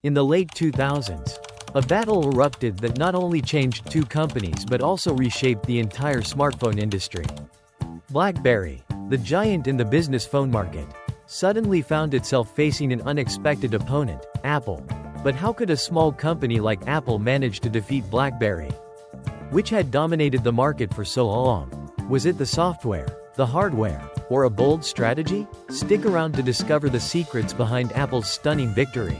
In the late 2000s, a battle erupted that not only changed two companies but also reshaped the entire smartphone industry. BlackBerry, the giant in the business phone market, suddenly found itself facing an unexpected opponent, Apple. But how could a small company like Apple manage to defeat BlackBerry, which had dominated the market for so long? Was it the software, the hardware, or a bold strategy? Stick around to discover the secrets behind Apple's stunning victory.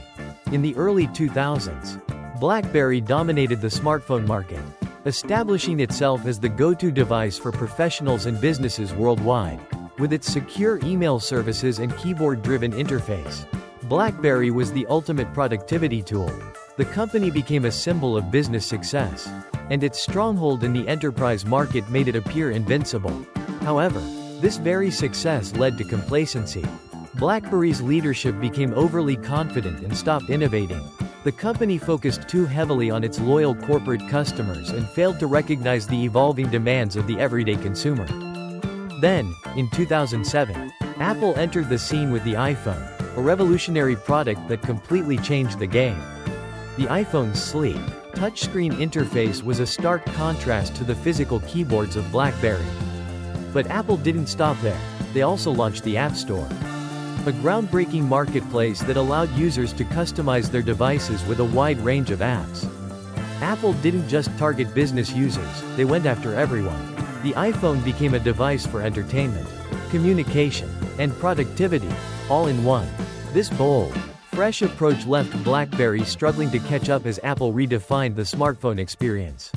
In the early 2000s, BlackBerry dominated the smartphone market, establishing itself as the go-to device for professionals and businesses worldwide. With its secure email services and keyboard-driven interface, BlackBerry was the ultimate productivity tool. The company became a symbol of business success, and its stronghold in the enterprise market made it appear invincible. However, this very success led to complacency. BlackBerry's leadership became overly confident and stopped innovating. The company focused too heavily on its loyal corporate customers and failed to recognize the evolving demands of the everyday consumer. Then, in 2007, Apple entered the scene with the iPhone, a revolutionary product that completely changed the game. The iPhone's sleek, touchscreen interface was a stark contrast to the physical keyboards of BlackBerry. But Apple didn't stop there. They also launched the App Store, a groundbreaking marketplace that allowed users to customize their devices with a wide range of apps. Apple didn't just target business users, they went after everyone. The iPhone became a device for entertainment, communication, and productivity, all in one. This bold, fresh approach left BlackBerry struggling to catch up as Apple redefined the smartphone experience.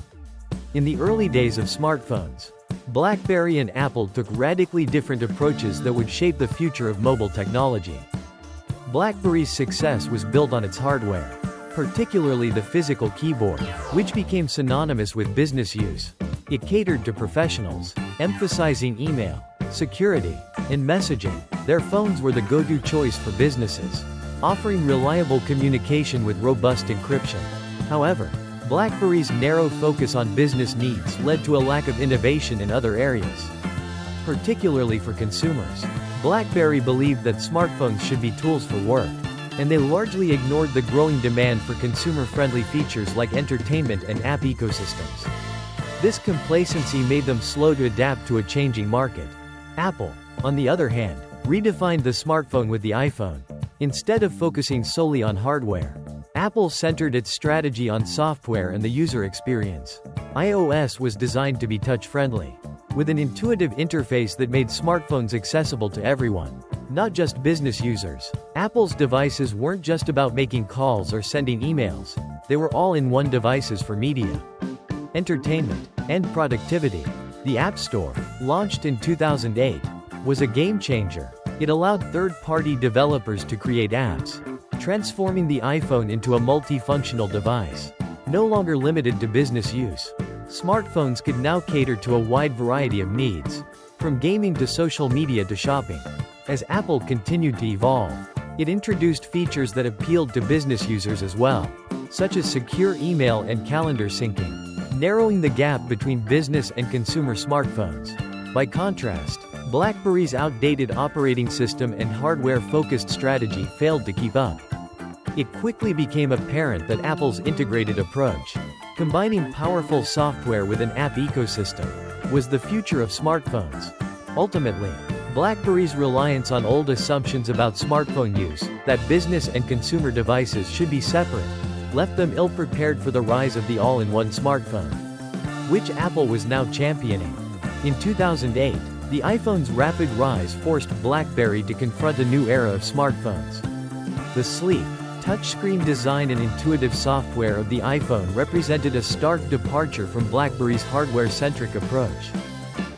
In the early days of smartphones, BlackBerry and Apple took radically different approaches that would shape the future of mobile technology. BlackBerry's success was built on its hardware, particularly the physical keyboard, which became synonymous with business use. It catered to professionals, emphasizing email, security, and messaging. Their phones were the go-to choice for businesses, offering reliable communication with robust encryption. However, BlackBerry's narrow focus on business needs led to a lack of innovation in other areas. Particularly for consumers, BlackBerry believed that smartphones should be tools for work, and they largely ignored the growing demand for consumer-friendly features like entertainment and app ecosystems. This complacency made them slow to adapt to a changing market. Apple, on the other hand, redefined the smartphone with the iPhone. Instead of focusing solely on hardware, Apple centered its strategy on software and the user experience. iOS was designed to be touch-friendly, with an intuitive interface that made smartphones accessible to everyone, not just business users. Apple's devices weren't just about making calls or sending emails, they were all-in-one devices for media, entertainment, and productivity. The App Store, launched in 2008, was a game-changer. It allowed third-party developers to create apps, transforming the iPhone into a multifunctional device. No longer limited to business use, smartphones could now cater to a wide variety of needs, from gaming to social media to shopping. As Apple continued to evolve, it introduced features that appealed to business users as well, such as secure email and calendar syncing, narrowing the gap between business and consumer smartphones. By contrast, BlackBerry's outdated operating system and hardware-focused strategy failed to keep up. It quickly became apparent that Apple's integrated approach, combining powerful software with an app ecosystem, was the future of smartphones. Ultimately, BlackBerry's reliance on old assumptions about smartphone use, that business and consumer devices should be separate, left them ill-prepared for the rise of the all-in-one smartphone, which Apple was now championing. In 2008, the iPhone's rapid rise forced BlackBerry to confront a new era of smartphones. The sleek, touchscreen design and intuitive software of the iPhone represented a stark departure from BlackBerry's hardware-centric approach.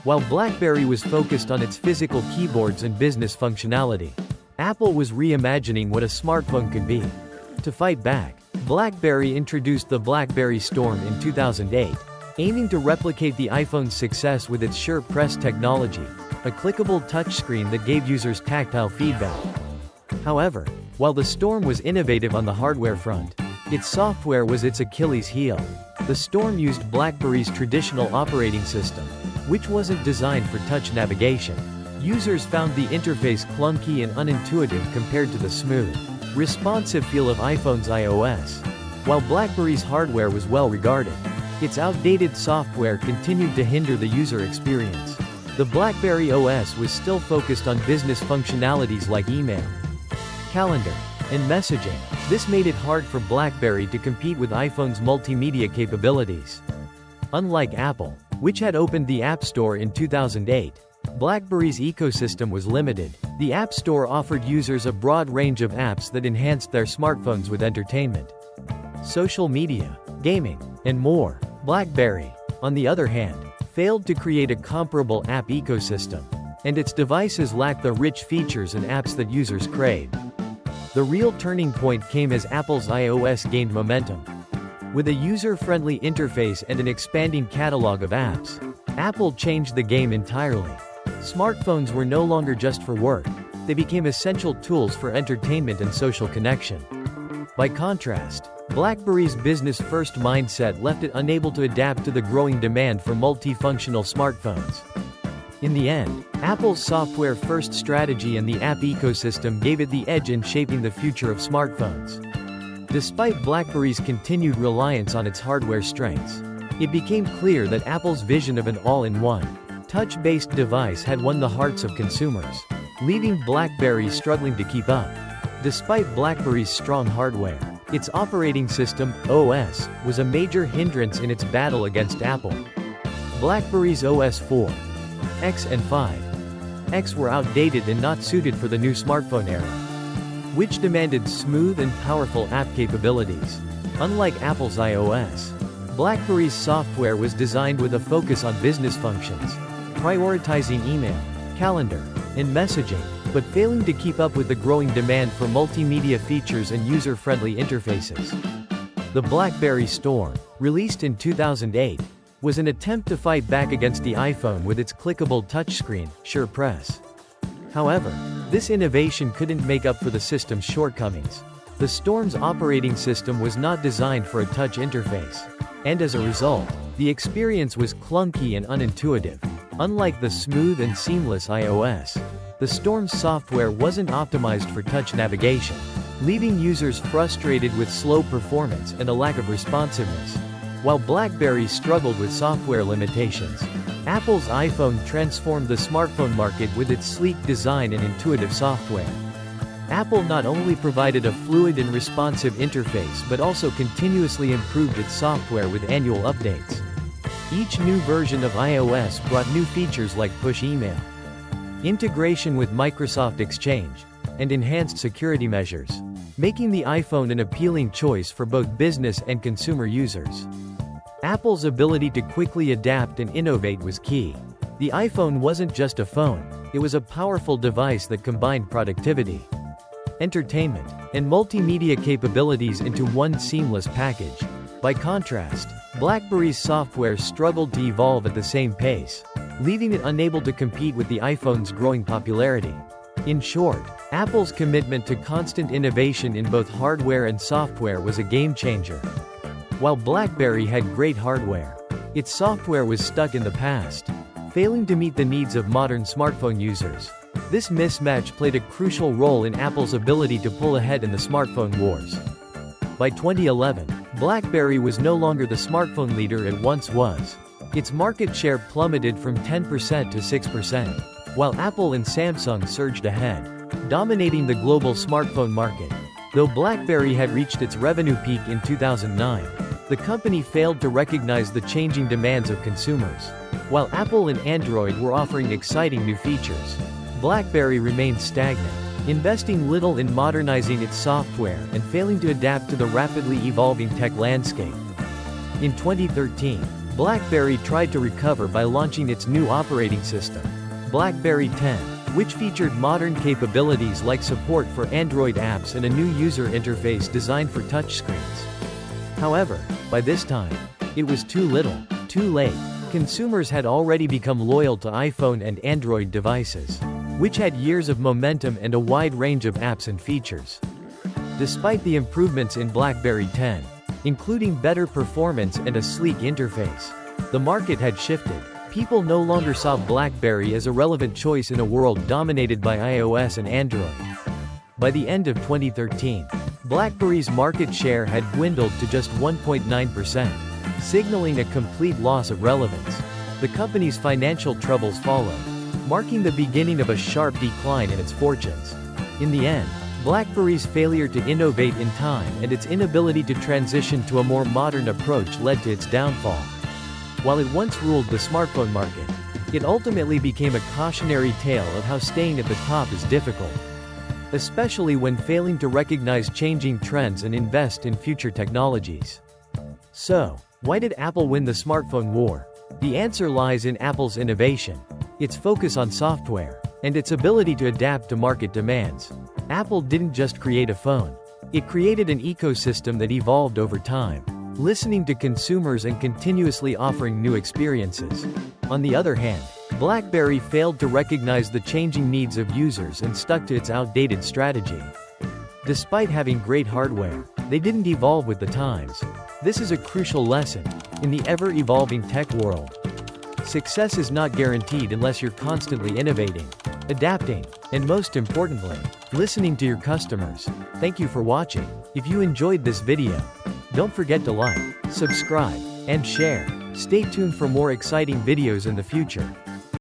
While BlackBerry was focused on its physical keyboards and business functionality, Apple was reimagining what a smartphone could be. To fight back, BlackBerry introduced the BlackBerry Storm in 2008, aiming to replicate the iPhone's success with its Sure Press technology, a clickable touchscreen that gave users tactile feedback. However, while the Storm was innovative on the hardware front, its software was its Achilles heel. The Storm used BlackBerry's traditional operating system, which wasn't designed for touch navigation. Users found the interface clunky and unintuitive compared to the smooth, responsive feel of iPhone's iOS. While BlackBerry's hardware was well regarded, its outdated software continued to hinder the user experience. The BlackBerry OS was still focused on business functionalities like email, calendar, and messaging. This made it hard for BlackBerry to compete with iPhone's multimedia capabilities. Unlike Apple, which had opened the App Store in 2008, BlackBerry's ecosystem was limited. The App Store offered users a broad range of apps that enhanced their smartphones with entertainment, social media, gaming, and more. BlackBerry, on the other hand, failed to create a comparable app ecosystem, and its devices lacked the rich features and apps that users craved. The real turning point came as Apple's iOS gained momentum. With a user-friendly interface and an expanding catalog of apps, Apple changed the game entirely. Smartphones were no longer just for work, they became essential tools for entertainment and social connection. By contrast, BlackBerry's business-first mindset left it unable to adapt to the growing demand for multifunctional smartphones. In the end, Apple's software-first strategy and the app ecosystem gave it the edge in shaping the future of smartphones. Despite BlackBerry's continued reliance on its hardware strengths, it became clear that Apple's vision of an all-in-one, touch-based device had won the hearts of consumers, leaving BlackBerry struggling to keep up. Despite BlackBerry's strong hardware, its operating system, OS, was a major hindrance in its battle against Apple. BlackBerry's OS 4, X and 5, X were outdated and not suited for the new smartphone era, which demanded smooth and powerful app capabilities. Unlike Apple's iOS, BlackBerry's software was designed with a focus on business functions, prioritizing email, calendar, and messaging, but failing to keep up with the growing demand for multimedia features and user-friendly interfaces. The BlackBerry Storm, released in 2008, was an attempt to fight back against the iPhone with its clickable touchscreen, Sure Press. However, this innovation couldn't make up for the system's shortcomings. The Storm's operating system was not designed for a touch interface, and as a result, the experience was clunky and unintuitive. Unlike the smooth and seamless iOS, the Storm's software wasn't optimized for touch navigation, leaving users frustrated with slow performance and a lack of responsiveness. While BlackBerry struggled with software limitations, Apple's iPhone transformed the smartphone market with its sleek design and intuitive software. Apple not only provided a fluid and responsive interface but also continuously improved its software with annual updates. Each new version of iOS brought new features like push email, integration with Microsoft Exchange, and enhanced security measures, making the iPhone an appealing choice for both business and consumer users. Apple's ability to quickly adapt and innovate was key. The iPhone wasn't just a phone, it was a powerful device that combined productivity, entertainment, and multimedia capabilities into one seamless package. By contrast, BlackBerry's software struggled to evolve at the same pace, leaving it unable to compete with the iPhone's growing popularity. In short, Apple's commitment to constant innovation in both hardware and software was a game-changer. While BlackBerry had great hardware, its software was stuck in the past, failing to meet the needs of modern smartphone users. This mismatch played a crucial role in Apple's ability to pull ahead in the smartphone wars. By 2011, BlackBerry was no longer the smartphone leader it once was. Its market share plummeted from 10% to 6%, while Apple and Samsung surged ahead, dominating the global smartphone market. Though BlackBerry had reached its revenue peak in 2009, the company failed to recognize the changing demands of consumers. While Apple and Android were offering exciting new features, BlackBerry remained stagnant, investing little in modernizing its software and failing to adapt to the rapidly evolving tech landscape. In 2013, BlackBerry tried to recover by launching its new operating system, BlackBerry 10, which featured modern capabilities like support for Android apps and a new user interface designed for touchscreens. However, by this time, it was too little, too late. Consumers had already become loyal to iPhone and Android devices, which had years of momentum and a wide range of apps and features. Despite the improvements in BlackBerry 10, including better performance and a sleek interface, the market had shifted. People no longer saw BlackBerry as a relevant choice in a world dominated by iOS and Android. By the end of 2013, BlackBerry's market share had dwindled to just 1.9%, signaling a complete loss of relevance. The company's financial troubles followed, marking the beginning of a sharp decline in its fortunes. In the end, BlackBerry's failure to innovate in time and its inability to transition to a more modern approach led to its downfall. While it once ruled the smartphone market, it ultimately became a cautionary tale of how staying at the top is difficult, especially when failing to recognize changing trends and invest in future technologies. So, why did Apple win the smartphone war? The answer lies in Apple's innovation, its focus on software, and its ability to adapt to market demands. Apple didn't just create a phone. It created an ecosystem that evolved over time, listening to consumers and continuously offering new experiences. On the other hand, BlackBerry failed to recognize the changing needs of users and stuck to its outdated strategy. Despite having great hardware, they didn't evolve with the times. This is a crucial lesson in the ever-evolving tech world. Success is not guaranteed unless you're constantly innovating, adapting, and most importantly, listening to your customers. Thank you for watching. If you enjoyed this video, don't forget to like, subscribe, and share. Stay tuned for more exciting videos in the future.